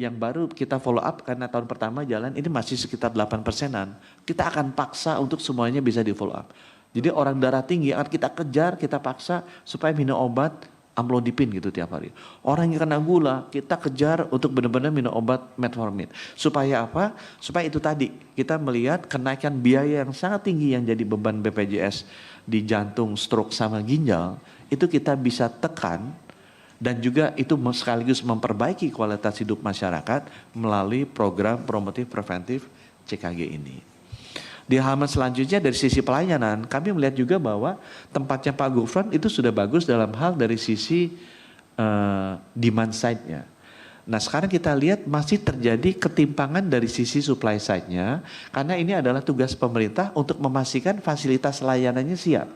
yang baru kita follow up karena tahun pertama jalan ini masih sekitar 8%-an. Kita akan paksa untuk semuanya bisa di follow up. Jadi orang darah tinggi akan kita kejar, kita paksa supaya minum obat amlodipin gitu tiap hari. Orang yang kena gula kita kejar untuk benar-benar minum obat metformin. Supaya apa? Supaya itu tadi kita melihat kenaikan biaya yang sangat tinggi yang jadi beban BPJS di jantung, stroke sama ginjal itu kita bisa tekan. Dan juga itu sekaligus memperbaiki kualitas hidup masyarakat melalui program promotif preventif CKG ini. Di halaman selanjutnya dari sisi pelayanan, kami melihat juga bahwa tempatnya Pak Gufron itu sudah bagus dalam hal dari sisi demand side-nya. Nah sekarang kita lihat masih terjadi ketimpangan dari sisi supply side-nya, karena ini adalah tugas pemerintah untuk memastikan fasilitas layanannya siap.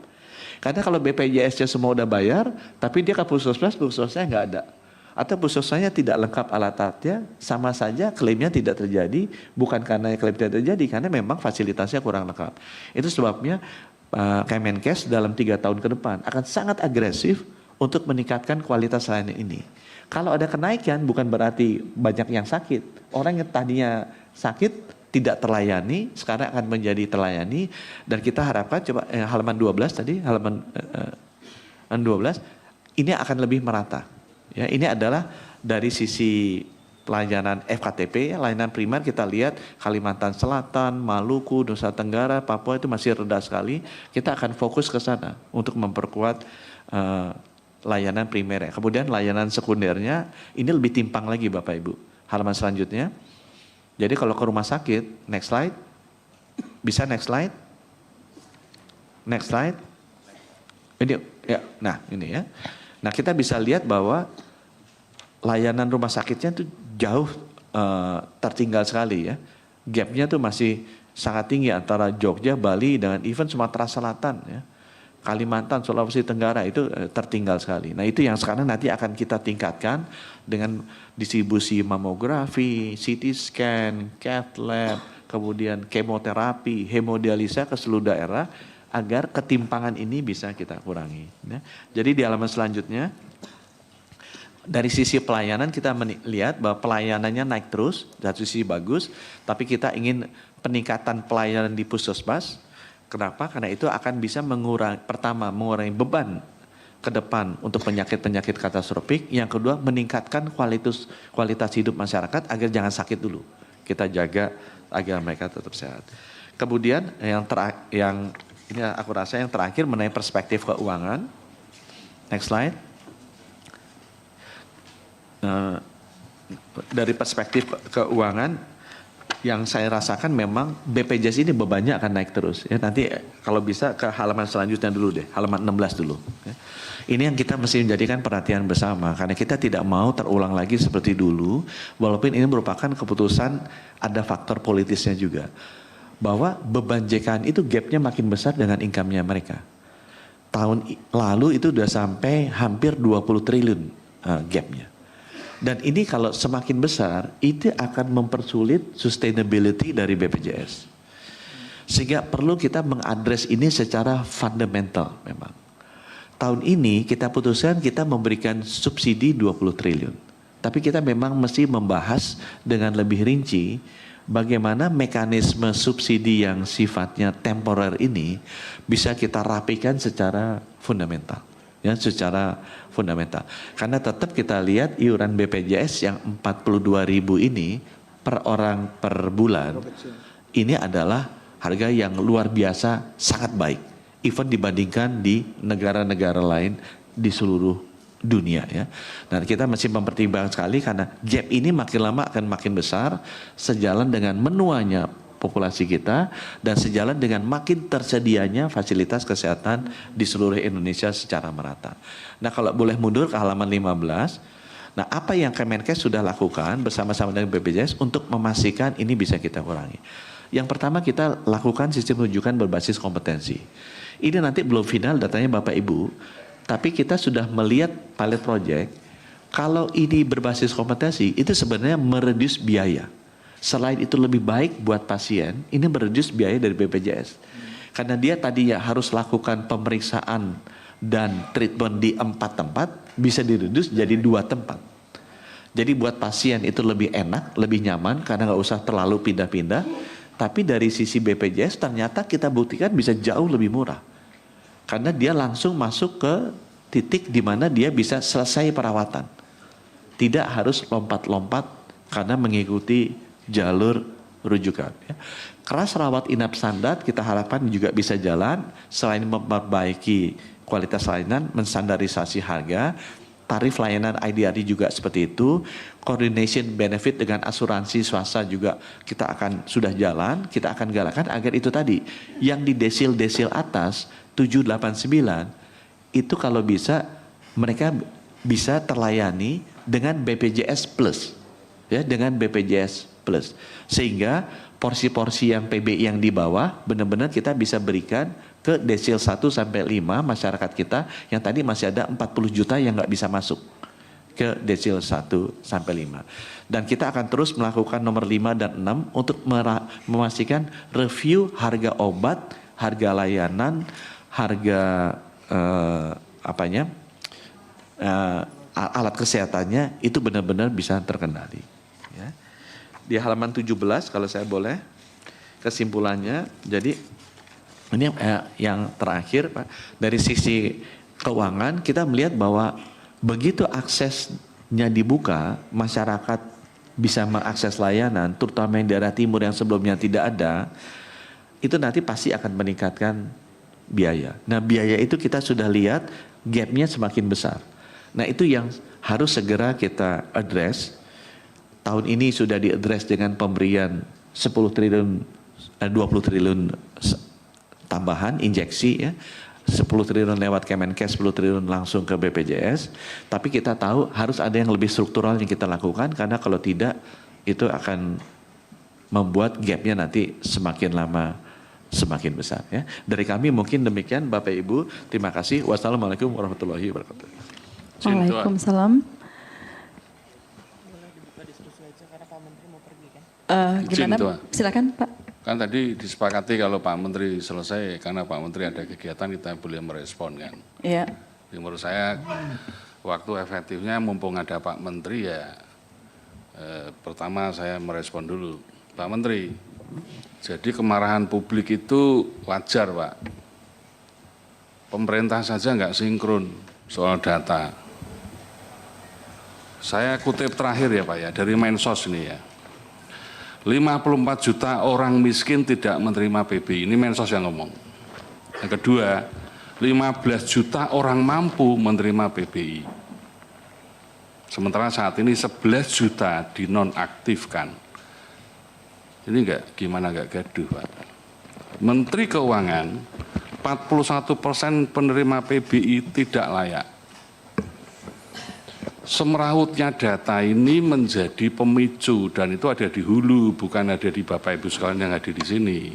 Karena kalau BPJS-nya semua udah bayar, tapi dia ke puskesmasnya nggak ada. Atau puskesmasnya tidak lengkap alat-alatnya, sama saja klaimnya tidak terjadi, bukan karena klaim tidak terjadi, karena memang fasilitasnya kurang lengkap. Itu sebabnya Kemenkes dalam 3 tahun ke depan akan sangat agresif untuk meningkatkan kualitas layanan ini. Kalau ada kenaikan bukan berarti banyak yang sakit. Orang yang tadinya sakit tidak terlayani, sekarang akan menjadi terlayani, dan kita harapkan coba halaman 12 tadi, halaman 12, ini akan lebih merata. Ya, ini adalah dari sisi pelayanan FKTP, layanan primer kita lihat Kalimantan Selatan, Maluku, Nusa Tenggara, Papua itu masih rendah sekali. Kita akan fokus ke sana untuk memperkuat layanan primer. Kemudian layanan sekundernya ini lebih timpang lagi Bapak Ibu. Halaman selanjutnya. Jadi kalau ke rumah sakit, next slide, bisa next slide, next slide, ini ya, nah ini ya, nah kita bisa lihat bahwa layanan rumah sakitnya tuh jauh tertinggal sekali ya, gapnya tuh masih sangat tinggi antara Jogja, Bali dengan even Sumatera Selatan ya, Kalimantan, Sulawesi Tenggara itu tertinggal sekali. Nah itu yang sekarang nanti akan kita tingkatkan dengan distribusi mamografi, CT scan, cath lab, kemudian kemoterapi, hemodialisa ke seluruh daerah agar ketimpangan ini bisa kita kurangi. Ya. Jadi di halaman selanjutnya, dari sisi pelayanan kita melihat bahwa pelayanannya naik terus, dari sisi bagus, tapi kita ingin peningkatan pelayanan di puskesmas. Kenapa? Karena itu akan bisa mengurangi beban ke depan untuk penyakit-penyakit katastrofik. Yang kedua, meningkatkan kualitas hidup masyarakat agar jangan sakit dulu. Kita jaga agar mereka tetap sehat. Kemudian yang ini aku rasa yang terakhir mengenai perspektif keuangan. Next slide. Dari perspektif keuangan, yang saya rasakan memang BPJS ini bebannya akan naik terus. Ya, nanti kalau bisa ke halaman selanjutnya dulu deh, halaman 16 dulu. Ya. Ini yang kita mesti menjadikan perhatian bersama, karena kita tidak mau terulang lagi seperti dulu, walaupun ini merupakan keputusan ada faktor politisnya juga. Bahwa beban JKN itu gapnya makin besar dengan income-nya mereka. Tahun lalu itu sudah sampai hampir 20 triliun gapnya. Dan ini kalau semakin besar, itu akan mempersulit sustainability dari BPJS. Sehingga perlu kita mengadres ini secara fundamental memang. Tahun ini kita putuskan kita memberikan subsidi 20 triliun. Tapi kita memang mesti membahas dengan lebih rinci bagaimana mekanisme subsidi yang sifatnya temporer ini bisa kita rapikan secara fundamental. Ya, secara fundamental. Karena tetap kita lihat iuran BPJS yang 42.000 ini per orang per bulan, ini adalah harga yang luar biasa sangat baik. Even dibandingkan di negara-negara lain di seluruh dunia ya. Dan kita masih mempertimbangkan sekali karena gap ini makin lama akan makin besar sejalan dengan menuanya populasi kita dan sejalan dengan makin tersedianya fasilitas kesehatan di seluruh Indonesia secara merata. Nah kalau boleh mundur ke halaman 15, nah apa yang Kemenkes sudah lakukan bersama-sama dengan BPJS untuk memastikan ini bisa kita kurangi. Yang pertama kita lakukan sistem rujukan berbasis kompetensi. Ini nanti belum final datanya Bapak Ibu, tapi kita sudah melihat pilot project, kalau ini berbasis kompetensi itu sebenarnya mereduce biaya. Selain itu lebih baik buat pasien, ini mereduce biaya dari BPJS. Karena dia tadinya harus lakukan pemeriksaan dan treatment di 4 tempat, bisa direduce jadi 2 tempat. Jadi buat pasien itu lebih enak, lebih nyaman karena nggak usah terlalu pindah-pindah. Tapi dari sisi BPJS ternyata kita buktikan bisa jauh lebih murah. Karena dia langsung masuk ke titik di mana dia bisa selesai perawatan. Tidak harus lompat-lompat karena mengikuti jalur rujukan. Ya. Kelas rawat inap standar kita harapkan juga bisa jalan selain memperbaiki kualitas layanan, menstandarisasi harga, tarif layanan IDRD juga seperti itu, coordination benefit dengan asuransi swasta juga kita akan sudah jalan, kita akan galakan agar itu tadi yang di desil-desil atas 789 itu kalau bisa mereka bisa terlayani dengan BPJS Plus, ya dengan BPJS Plus, sehingga porsi-porsi yang PBI yang di bawah benar-benar kita bisa berikan ke desil 1 sampai 5 masyarakat kita yang tadi masih ada 40 juta yang nggak bisa masuk ke desil 1 sampai 5. Dan kita akan terus melakukan nomor 5 dan 6 untuk memastikan review harga obat, harga layanan, harga alat kesehatannya itu benar-benar bisa terkendali. Ya. Di halaman 17 kalau saya boleh kesimpulannya, jadi ini yang terakhir Pak, dari sisi keuangan kita melihat bahwa begitu aksesnya dibuka, masyarakat bisa mengakses layanan, terutama yang daerah timur yang sebelumnya tidak ada, itu nanti pasti akan meningkatkan biaya. Nah biaya itu kita sudah lihat gapnya semakin besar. Nah itu yang harus segera kita address. Tahun ini sudah diaddress dengan pemberian 20 triliun tambahan injeksi ya, 10 triliun lewat Kemenkes, 10 triliun langsung ke BPJS. Tapi kita tahu harus ada yang lebih struktural yang kita lakukan karena kalau tidak itu akan membuat gapnya nanti semakin lama semakin besar ya. Dari kami mungkin demikian Bapak Ibu, terima kasih. Wassalamualaikum warahmatullahi wabarakatuh. Waalaikumsalam. Gimana? Silakan Pak. Kan tadi disepakati kalau Pak Menteri selesai karena Pak Menteri ada kegiatan kita boleh merespon kan. Iya. Menurut saya waktu efektifnya mumpung ada Pak Menteri ya pertama saya merespon dulu. Pak Menteri, jadi kemarahan publik itu wajar Pak. Pemerintah saja nggak sinkron soal data. Saya kutip terakhir ya Pak ya dari Mensos ini ya. 54 juta orang miskin tidak menerima PBI, ini Mensos yang ngomong. Yang kedua, 15 juta orang mampu menerima PBI. Sementara saat ini 11 juta dinonaktifkan. Ini gimana enggak gaduh Pak. Menteri Keuangan, 41% penerima PBI tidak layak. Semerawutnya data ini menjadi pemicu dan itu ada di hulu, bukan ada di Bapak Ibu sekalian yang ada di sini.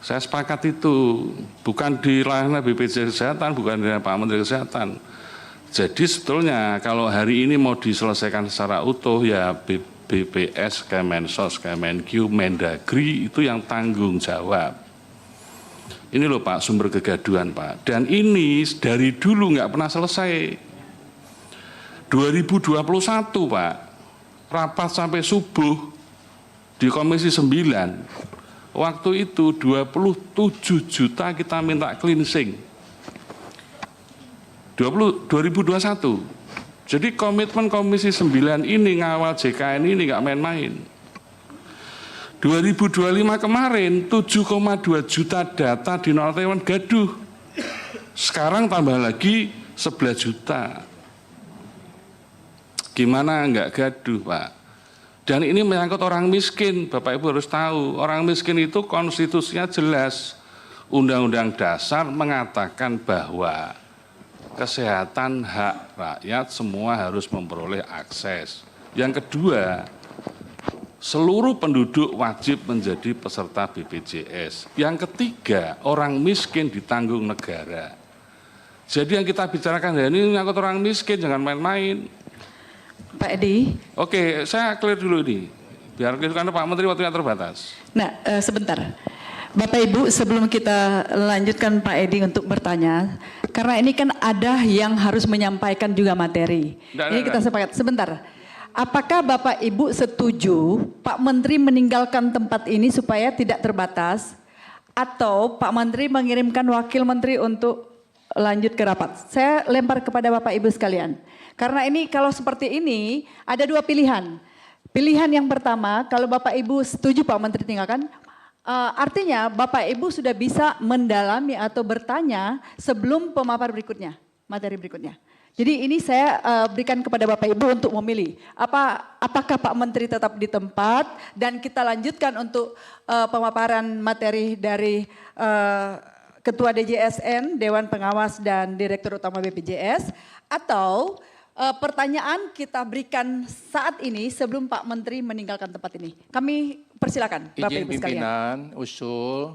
Saya sepakat itu, bukan di layanan BPJS Kesehatan, bukan di Pak Menteri Kesehatan. Jadi sebetulnya kalau hari ini mau diselesaikan secara utuh ya BPS, Kemensos, Kemenkyu, Mendagri itu yang tanggung jawab. Ini loh Pak sumber kegaduhan Pak, dan ini dari dulu nggak pernah selesai. 2021 Pak, rapat sampai subuh di Komisi 9, waktu itu 27 juta kita minta cleansing. 2021, jadi komitmen Komisi 9 ini ngawal JKN ini nggak main-main. 2025 kemarin 7,2 juta data di nonaktifkan gaduh, sekarang tambah lagi 11 juta. Gimana enggak gaduh Pak? Dan ini menyangkut orang miskin, Bapak Ibu harus tahu, orang miskin itu konstitusinya jelas. Undang-Undang Dasar mengatakan bahwa kesehatan hak rakyat semua harus memperoleh akses. Yang kedua, seluruh penduduk wajib menjadi peserta BPJS. Yang ketiga, orang miskin ditanggung negara. Jadi yang kita bicarakan hari ini menyangkut orang miskin, jangan main-main. Pak Edi. Oke, saya clear dulu ini. Biar karena Pak Menteri waktunya terbatas. Nah, sebentar. Bapak Ibu, sebelum kita lanjutkan Pak Edi untuk bertanya, karena ini kan ada yang harus menyampaikan juga materi. Ini kita sepakat. Sebentar. apakah Bapak Ibu setuju Pak Menteri meninggalkan tempat ini supaya tidak terbatas, atau Pak Menteri mengirimkan wakil menteri untuk lanjut ke rapat? Saya lempar kepada Bapak Ibu sekalian. Karena ini kalau seperti ini ada dua pilihan. Pilihan yang pertama, kalau Bapak Ibu setuju Pak Menteri tinggalkan, artinya Bapak Ibu sudah bisa mendalami atau bertanya sebelum pemaparan berikutnya, materi berikutnya. Jadi ini saya berikan kepada Bapak Ibu untuk memilih. Apakah Pak Menteri tetap di tempat dan kita lanjutkan untuk pemaparan materi dari Ketua DJSN, Dewan Pengawas dan Direktur Utama BPJS, atau pertanyaan kita berikan saat ini sebelum Pak Menteri meninggalkan tempat ini. Kami persilakan Bapak Izin Ibu sekalian. pimpinan usul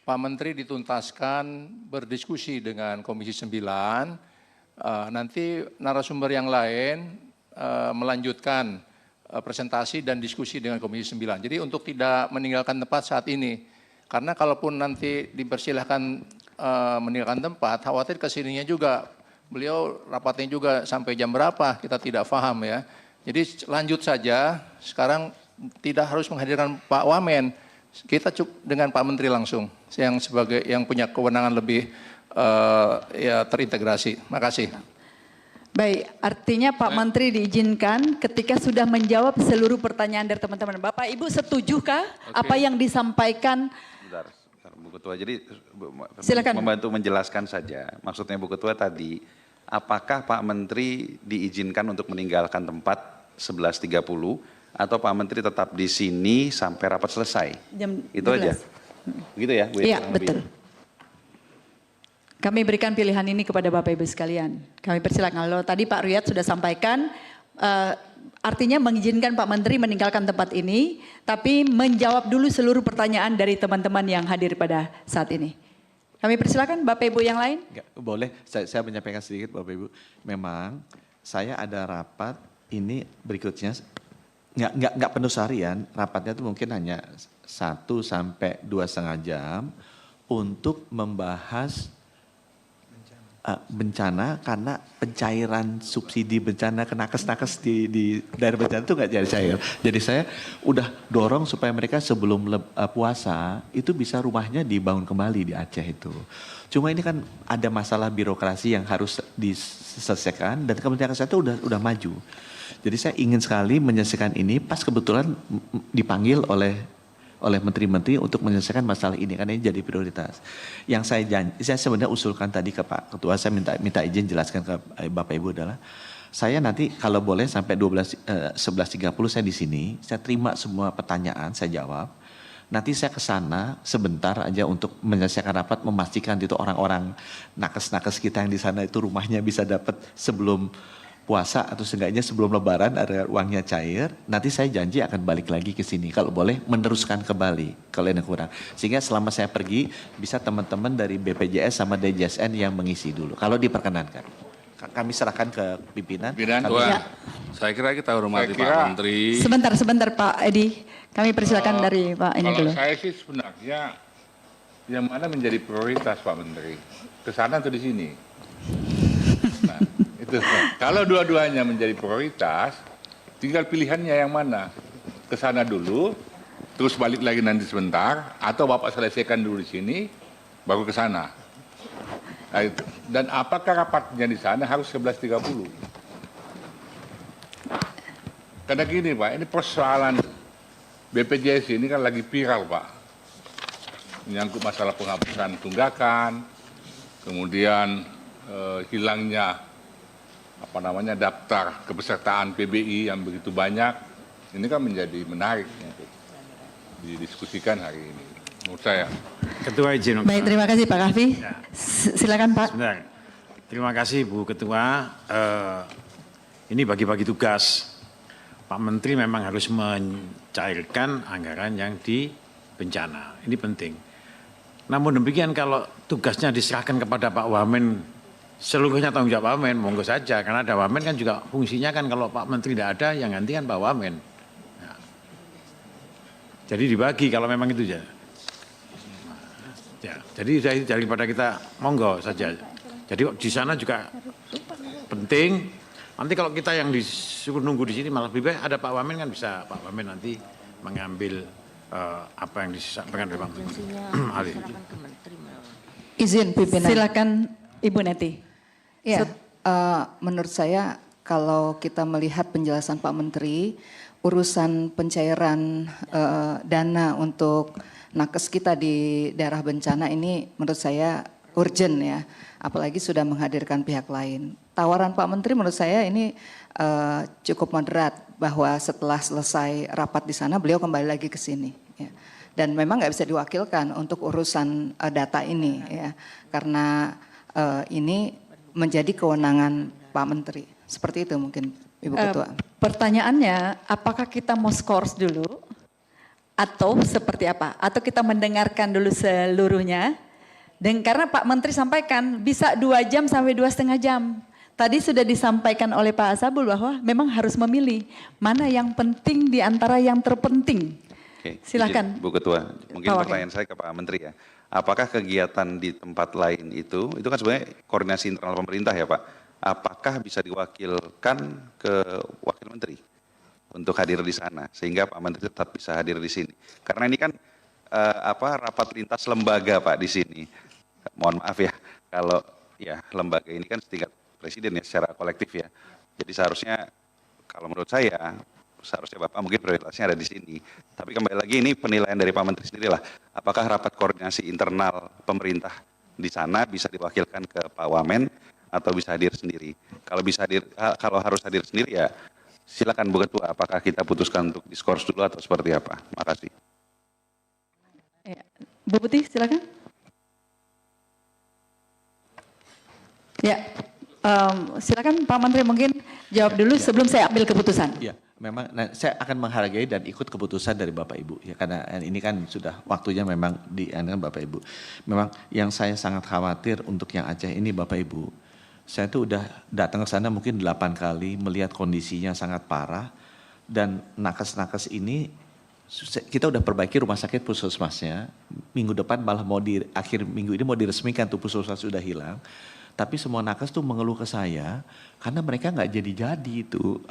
Pak Menteri dituntaskan berdiskusi dengan Komisi 9. Nanti narasumber yang lain melanjutkan presentasi dan diskusi dengan Komisi 9. Jadi untuk tidak meninggalkan tempat saat ini. Karena kalaupun nanti dipersilahkan meninggalkan tempat, khawatir kesininya juga. Beliau rapatnya juga sampai jam berapa, kita tidak paham ya. Jadi lanjut saja, sekarang tidak harus menghadirkan Pak Wamen. Kita cukup dengan Pak Menteri langsung, yang punya kewenangan lebih ya terintegrasi. Makasih. Baik, artinya Pak Menteri diizinkan ketika sudah menjawab seluruh pertanyaan dari teman-teman. Bapak Ibu setujukah apa yang disampaikan? Bentar, Bu Ketua. Jadi Silakan. membantu menjelaskan saja. Maksudnya Bu Ketua tadi, apakah Pak Menteri diizinkan untuk meninggalkan tempat 11.30 atau Pak Menteri tetap di sini sampai rapat selesai? Jam Itu 12. aja. Begitu ya, Bu? Iya, Kurang betul. lebih. Kami berikan pilihan ini kepada Bapak Ibu sekalian. Kami persilakan. Kalau tadi Pak Riyad sudah sampaikan, artinya mengizinkan Pak Menteri meninggalkan tempat ini, tapi menjawab dulu seluruh pertanyaan dari teman-teman yang hadir pada saat ini. Kami persilakan Bapak Ibu yang lain. Enggak, boleh saya menyampaikan sedikit Bapak Ibu. Memang saya ada rapat ini berikutnya, nggak penuh seharian, rapatnya itu mungkin hanya 1 sampai 2,5 jam untuk membahas bencana, karena pencairan subsidi bencana ke nakes-nakes di daerah bencana itu nggak jadi cair. Jadi saya udah dorong supaya mereka sebelum puasa itu bisa rumahnya dibangun kembali di Aceh itu. Cuma ini kan ada masalah birokrasi yang harus diselesaikan dan Kementerian Kesehatan udah maju. Jadi saya ingin sekali menyelesaikan ini, pas kebetulan dipanggil oleh menteri-menteri untuk menyelesaikan masalah ini, karena ini jadi prioritas. Yang saya sebenarnya usulkan tadi ke Pak Ketua, saya minta izin jelaskan ke Bapak Ibu adalah, saya nanti kalau boleh sampai 11.30 saya di sini, saya terima semua pertanyaan, saya jawab. Nanti saya ke sana sebentar aja untuk menyelesaikan rapat, memastikan itu orang-orang nakes-nakes kita yang di sana itu rumahnya bisa dapat sebelum puasa atau seenggaknya sebelum lebaran ada uangnya cair. Nanti saya janji akan balik lagi ke sini kalau boleh meneruskan kembali kalau ini kurang. Sehingga selama saya pergi bisa teman-teman dari BPJS sama DJSN yang mengisi dulu kalau diperkenankan. Kami serahkan ke pimpinan. Saya kira kita hormati Pak Menteri. Sebentar Pak Edi. Kami persilakan dari Pak ini dulu. Kalau saya sih sebenarnya yang mana menjadi prioritas Pak Menteri? Ke sana atau di sini? Nah, itu. Kalau dua-duanya menjadi prioritas, tinggal pilihannya yang mana? Ke sana dulu, terus balik lagi nanti sebentar, atau Bapak selesaikan dulu di sini, baru ke sana. Nah, itu. Dan apakah rapatnya di sana harus 11.30? Karena gini Pak, ini persoalan BPJS ini kan lagi viral Pak. Menyangkut masalah penghapusan tunggakan, kemudian hilangnya daftar kepesertaan PBI yang begitu banyak. Ini kan menjadi menarik untuk didiskusikan hari ini menurut saya. Ketua izin. Baik, terima kasih Pak Kahfi. Silakan Pak. Sebentar. Terima kasih Bu Ketua. Ini bagi-bagi tugas. Pak Menteri memang harus mencairkan anggaran yang di bencana. Ini penting. Namun demikian kalau tugasnya diserahkan kepada Pak Wamen, seluruhnya tanggung jawab Pak Wamen, monggo saja. Karena ada Wamen kan juga fungsinya kan kalau Pak Menteri tidak ada, yang ganti kan Pak Wamen. Nah, jadi dibagi kalau memang itu saja. Ya, jadi daripada kita monggo saja. Jadi di sana juga penting Nanti kalau kita yang disuruh nunggu di sini malah lebih baik ada Pak Wamen kan bisa Pak Wamen nanti mengambil apa yang disampaikan oleh Pak Menteri. Hal ini. Izin pimpinan. Silakan Ibu Neti. Ya, menurut saya kalau kita melihat penjelasan Pak Menteri, urusan pencairan dana untuk nakes kita di daerah bencana ini menurut saya urgent ya, apalagi sudah menghadirkan pihak lain. Tawaran Pak Menteri menurut saya ini cukup moderat bahwa setelah selesai rapat di sana beliau kembali lagi ke sini. Ya. Dan memang nggak bisa diwakilkan untuk urusan data ini ya, karena ini menjadi kewenangan Pak Menteri. Seperti itu mungkin Ibu Ketua. Pertanyaannya, apakah kita mau skors dulu atau seperti apa? Atau kita mendengarkan dulu seluruhnya? Dan karena Pak Menteri sampaikan bisa 2 jam sampai 2,5 jam. Tadi sudah disampaikan oleh Pak Asabul bahwa memang harus memilih mana yang penting di antara yang terpenting. Oke, silakan. Bu Ketua, mungkin pertanyaan saya ke Pak Menteri ya. Apakah kegiatan di tempat lain itu kan sebenarnya koordinasi internal pemerintah ya Pak? Apakah bisa diwakilkan ke Wakil Menteri untuk hadir di sana sehingga Pak Menteri tetap bisa hadir di sini? Karena ini kan rapat lintas lembaga Pak di sini. Mohon maaf ya kalau ya lembaga ini kan setingkat presiden ya secara kolektif ya. Jadi seharusnya kalau menurut saya seharusnya Bapak mungkin prioritasnya ada di sini. Tapi kembali lagi ini penilaian dari Pak Menteri sendirilah. Apakah rapat koordinasi internal pemerintah di sana bisa diwakilkan ke Pak Wamen atau bisa hadir sendiri? Kalau bisa hadir, kalau harus hadir sendiri ya silakan Bu Ketua. Apakah kita putuskan untuk diskors dulu atau seperti apa? Makasih. Ya. Bu Putih silakan. Ya, silakan Pak Menteri mungkin jawab dulu sebelum saya ambil keputusan. Ya, memang saya akan menghargai dan ikut keputusan dari Bapak Ibu ya, karena ini kan sudah waktunya memang dianggap Bapak Ibu. Memang yang saya sangat khawatir untuk yang Aceh ini Bapak Ibu. Saya tuh udah datang ke sana mungkin 8 kali melihat kondisinya sangat parah dan nakes-nakes ini kita udah perbaiki rumah sakit puskesmasnya. Minggu depan malah mau di akhir minggu ini mau diresmikan tuh puskesmas sudah hilang. Tapi semua nakes tuh mengeluh ke saya karena mereka nggak jadi itu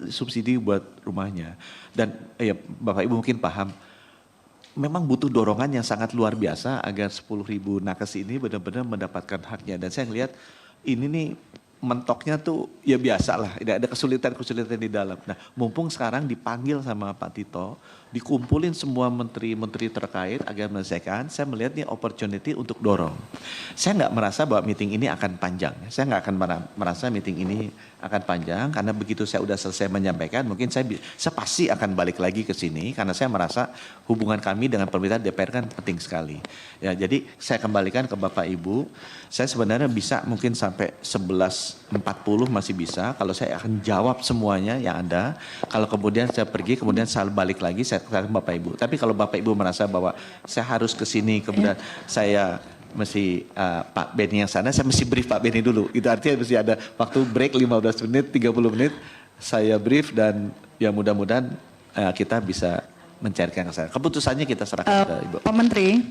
subsidi buat rumahnya. Dan ya Bapak Ibu mungkin paham, memang butuh dorongan yang sangat luar biasa agar 10.000 nakes ini benar-benar mendapatkan haknya. Dan saya ngelihat ini nih mentoknya tuh ya biasa lah, tidak ada kesulitan-kesulitan di dalam. Nah mumpung sekarang dipanggil sama Pak Tito, dikumpulin semua menteri-menteri terkait agar menyelesaikan, saya melihat ini opportunity untuk dorong. Saya nggak merasa bahwa meeting ini akan panjang, saya nggak akan merasa meeting ini akan panjang, karena begitu saya udah selesai menyampaikan, mungkin saya pasti akan balik lagi ke sini, karena saya merasa hubungan kami dengan pemerintah DPR kan penting sekali. Ya, jadi saya kembalikan ke Bapak Ibu, saya sebenarnya bisa mungkin sampai 11.40 masih bisa, kalau saya akan jawab semuanya yang ada, kalau kemudian saya pergi, kemudian saya balik lagi, saya ke Bapak Ibu. Tapi kalau Bapak Ibu merasa bahwa saya harus ke sini, kemudian saya mesti Pak Beni yang sana, saya mesti brief Pak Beni dulu. Itu artinya mesti ada waktu break 15 menit, 30 menit, saya brief dan ya mudah-mudahan kita bisa mencairkan ke sana. Keputusannya kita serahkan ke Ibu. Pak Menteri,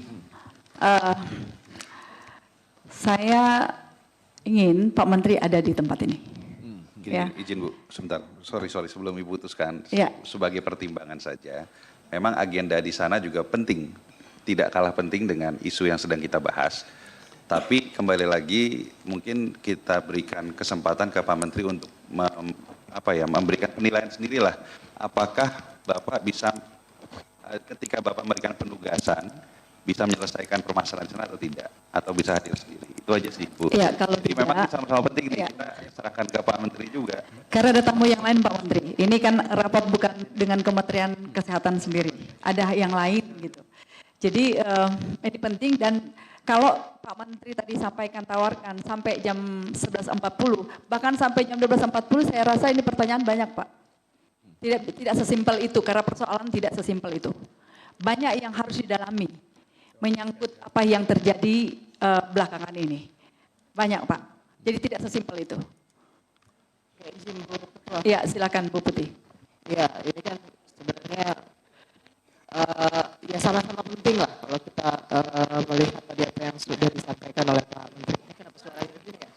saya ingin Pak Menteri ada di tempat ini. Gini, Ya. izin Bu, sebentar. Sorry sebelum Ibu putuskan. Ya. Sebagai pertimbangan saja, memang agenda di sana juga penting. Tidak kalah penting dengan isu yang sedang kita bahas. Tapi kembali lagi mungkin kita berikan kesempatan ke Pak Menteri untuk memberikan penilaian sendirilah. Apakah Bapak bisa ketika Bapak memberikan penugasan bisa menyelesaikan permasalahan sana atau tidak, atau bisa hadir sendiri. Itu aja sih Bu. Ya, kalau jadi tidak, memang sama-sama penting nih, ya. kita serahkan ke Pak Menteri juga. Karena ada tamu yang lain Pak Menteri. Ini kan rapat bukan dengan Kementerian Kesehatan sendiri. Ada yang lain gitu. Jadi ini penting dan kalau Pak Menteri tadi sampaikan tawarkan sampai jam 11.40, bahkan sampai jam 12.40 saya rasa ini pertanyaan banyak Pak. Tidak sesimpel itu karena persoalan tidak sesimpel itu. Banyak yang harus didalami menyangkut apa yang terjadi belakangan ini. Banyak Pak. Jadi tidak sesimpel itu. Oke, izin Bu Ketua. Ya silakan Bu Putih. Ya, ini kan sebenarnya ya sama-sama penting lah kalau kita melihat tadi apa yang sudah disampaikan oleh Pak Menteri. Ini kenapa suaranya begini ya?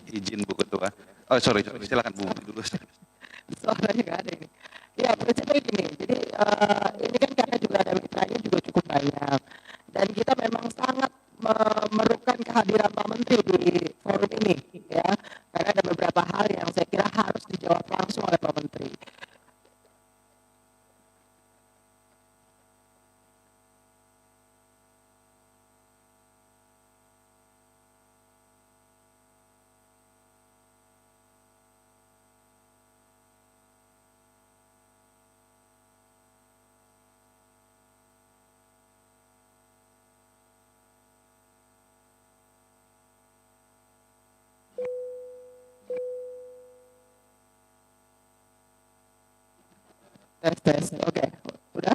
Izin Bu Ketua. Oh sorry, silakan Bu dulu. Suaranya nggak ada ini. Ya, prinsipnya gini. Jadi ini kan karena juga ada mitranya juga cukup banyak. Dan kita memang sangat memerlukan kehadiran Pak Menteri di forum ini, ya. Karena ada beberapa hal yang saya kira harus dijawab langsung oleh Pak Menteri. Tes. Oke. Udah?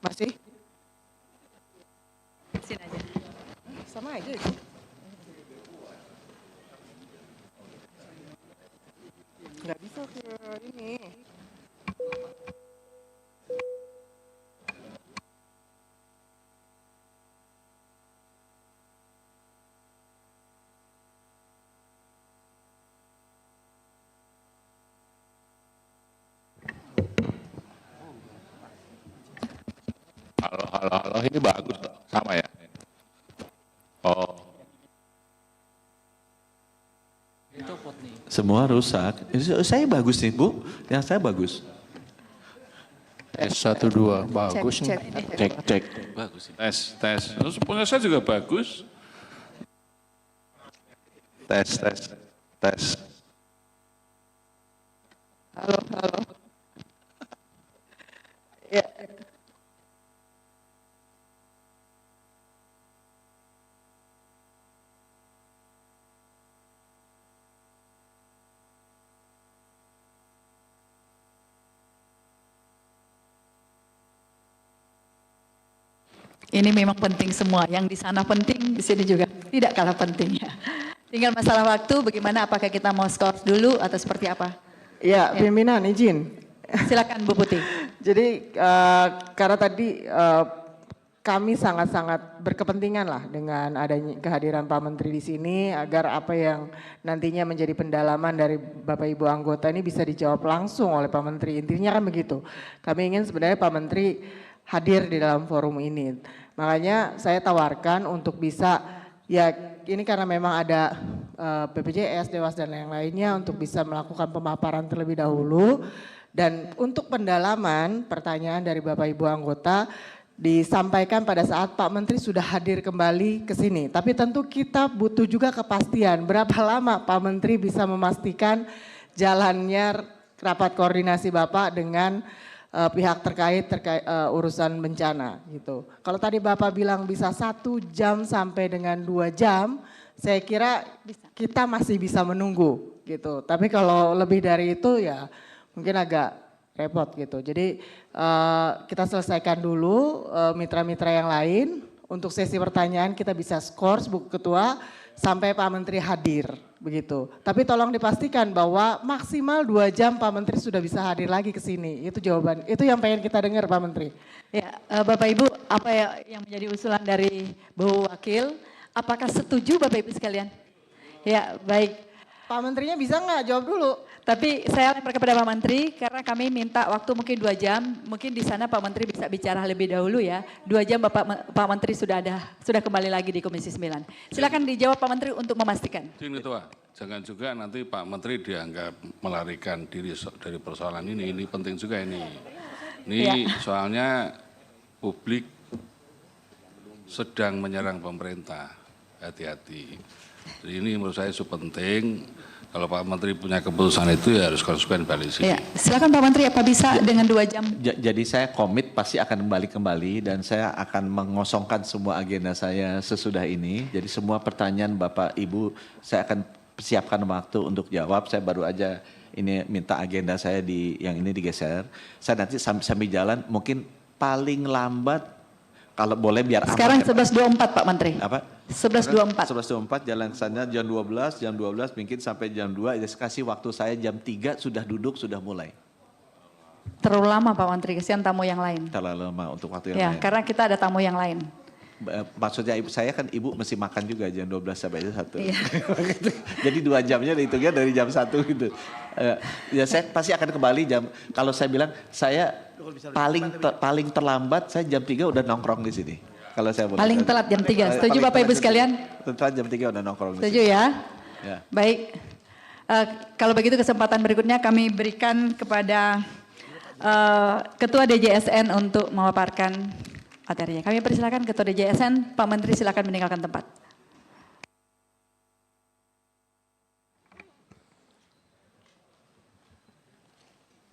Masih? Sini aja. Sama aja sih. Nggak bisa ke ini. Halo, ini bagus, sama ya? Oh, Semua rusak. Saya bagus nih Bu, yang saya bagus. Tes 1, 2, bagus. Cek. Cek. Bagus. Tes. Terus punya saya juga bagus. Tes. Halo. Ya. Ini memang penting semua. Yang di sana penting, di sini juga tidak kalah pentingnya. Tinggal masalah waktu, bagaimana apakah kita mau skor dulu atau seperti apa? Ya, pimpinan izin. Silakan Bu Putih. Jadi karena tadi kami sangat-sangat berkepentingan lah dengan adanya kehadiran Pak Menteri di sini agar apa yang nantinya menjadi pendalaman dari Bapak Ibu anggota ini bisa dijawab langsung oleh Pak Menteri. Intinya kan begitu. Kami ingin sebenarnya Pak Menteri hadir di dalam forum ini. Makanya saya tawarkan untuk bisa, ya ini karena memang ada BPJS, Dewas dan yang lainnya untuk bisa melakukan pemaparan terlebih dahulu. Dan untuk pendalaman pertanyaan dari Bapak Ibu anggota disampaikan pada saat Pak Menteri sudah hadir kembali ke sini. Tapi tentu kita butuh juga kepastian berapa lama Pak Menteri bisa memastikan jalannya rapat koordinasi Bapak dengan pihak terkait urusan bencana gitu. Kalau tadi Bapak bilang bisa 1 jam sampai dengan 2 jam, saya kira kita masih bisa menunggu gitu. Tapi kalau lebih dari itu ya mungkin agak repot gitu. Jadi kita selesaikan dulu mitra-mitra yang lain. Untuk sesi pertanyaan kita bisa skor Bu Ketua sampai Pak Menteri hadir begitu. Tapi tolong dipastikan bahwa maksimal 2 jam Pak Menteri sudah bisa hadir lagi ke sini. Itu jawaban, itu yang pengen kita dengar Pak Menteri. Ya, Bapak Ibu, apa yang menjadi usulan dari Bu Wakil? Apakah setuju Bapak Ibu sekalian? Ya, baik. Pak Menterinya bisa nggak jawab dulu? Tapi saya lempar kepada Pak Menteri karena kami minta waktu mungkin 2 jam. Mungkin di sana Pak Menteri bisa bicara lebih dahulu ya. 2 jam Pak Menteri sudah kembali lagi di Komisi 9. Silakan dijawab Pak Menteri untuk memastikan. Izin Ketua, jangan juga nanti Pak Menteri dianggap melarikan diri dari persoalan ini. Ini penting juga ini. Ini soalnya publik sedang menyerang pemerintah. Hati-hati. Jadi ini menurut saya penting. Kalau Pak Menteri punya keputusan itu ya harus konsekuen balik sini. Ya, silakan Pak Menteri, apa bisa dengan 2 jam? Jadi saya komit pasti akan kembali dan saya akan mengosongkan semua agenda saya sesudah ini. Jadi semua pertanyaan Bapak Ibu saya akan siapkan waktu untuk jawab. Saya baru aja ini minta agenda saya yang ini digeser. Saya nanti sambil jalan mungkin paling lambat kalau boleh biar sekarang aman. 11.24 Pak Menteri. Apa? 11.24. 11.24 jalan ke sana jam 12 mungkin sampai jam 2. Ya, kasih waktu saya jam 3 sudah duduk, sudah mulai. Terlalu lama Pak Menteri, kesian tamu yang lain. Terlalu lama untuk waktu yang Ya, lain. karena kita ada tamu yang lain. Maksudnya saya kan ibu mesti makan juga jam 12 sampai 1. Iya. Jadi 2 jamnya dihitungnya dari jam 1 gitu. Ya saya pasti akan kembali kalau saya bilang saya paling terlambat saya jam 3 udah nongkrong di sini. Kalau saya boleh. Paling telat jam 3. Setuju Bapak Ibu sekalian? Telat jam 3 udah nongkrong di Setuju sini. ya? Ya. Baik. Kalau begitu kesempatan berikutnya kami berikan kepada Ketua DJSN untuk memaparkan materinya. Kami persilakan Ketua DJSN, Pak Menteri silakan meninggalkan tempat.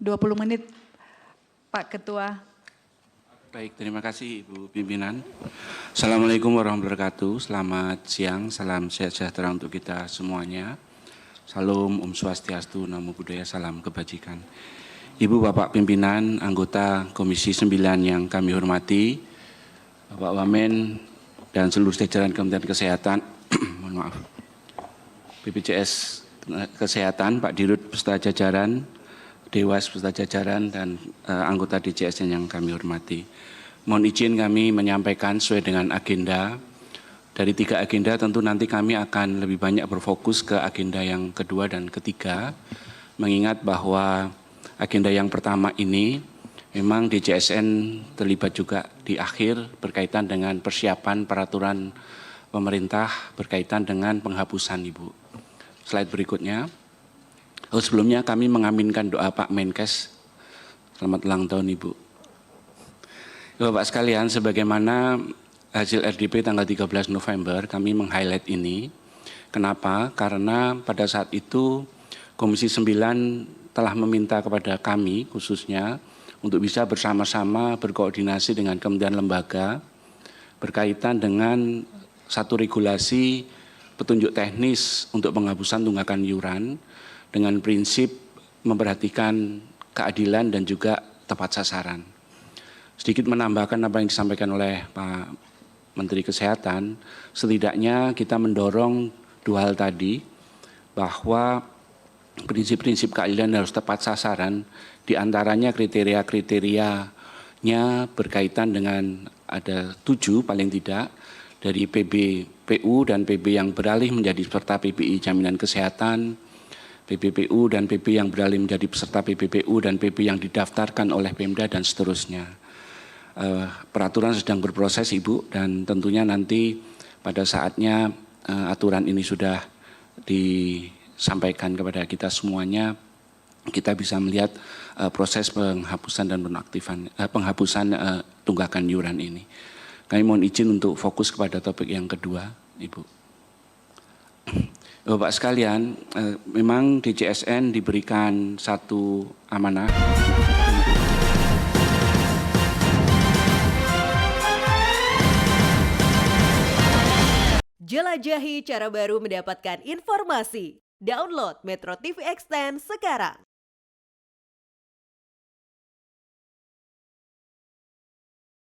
...20 menit Pak Ketua. Baik, terima kasih Ibu Pimpinan. Assalamualaikum warahmatullahi wabarakatuh. Selamat siang, salam sehat sejahtera untuk kita semuanya. Salam Om Swastiastu, Namo Buddhaya, salam kebajikan. Ibu Bapak Pimpinan, anggota Komisi 9 yang kami hormati, Bapak Wamen dan seluruh jajaran Kementerian Kesehatan, mohon maaf, BPJS Kesehatan, Pak Dirut beserta jajaran, Dewas beserta jajaran dan anggota DJSN yang kami hormati. Mohon izin kami menyampaikan sesuai dengan agenda. Dari 3 agenda tentu nanti kami akan lebih banyak berfokus ke agenda yang kedua dan ketiga. Mengingat bahwa agenda yang pertama ini memang DJSN terlibat juga di akhir berkaitan dengan persiapan peraturan pemerintah berkaitan dengan penghapusan Ibu. Slide berikutnya. Sebelumnya kami mengaminkan doa Pak Menkes. Selamat ulang tahun Ibu. Bapak sekalian, sebagaimana hasil RDP tanggal 13 November kami meng-highlight ini. Kenapa? Karena pada saat itu Komisi 9 telah meminta kepada kami khususnya untuk bisa bersama-sama berkoordinasi dengan kementerian lembaga berkaitan dengan satu regulasi petunjuk teknis untuk penghapusan tunggakan iuran dengan prinsip memperhatikan keadilan dan juga tepat sasaran. Sedikit menambahkan apa yang disampaikan oleh Pak Menteri Kesehatan, setidaknya kita mendorong 2 hal tadi, bahwa prinsip-prinsip keadilan harus tepat sasaran, diantaranya kriteria-kriterianya berkaitan dengan ada 7 paling tidak, dari PBPU dan PB yang beralih menjadi peserta PBI Jaminan Kesehatan, PBPU dan PB yang beralih menjadi peserta PBPU dan PB yang didaftarkan oleh Pemda dan seterusnya. Peraturan sedang berproses Ibu dan tentunya nanti pada saatnya aturan ini sudah disampaikan kepada kita semuanya, kita bisa melihat proses penghapusan dan penaktifan penghapusan tunggakan iuran ini. Kami mohon izin untuk fokus kepada topik yang kedua, Ibu. Bapak sekalian, memang DJSN diberikan satu amanah. Jelajahi cara baru mendapatkan informasi. Download Metro TV Extend sekarang.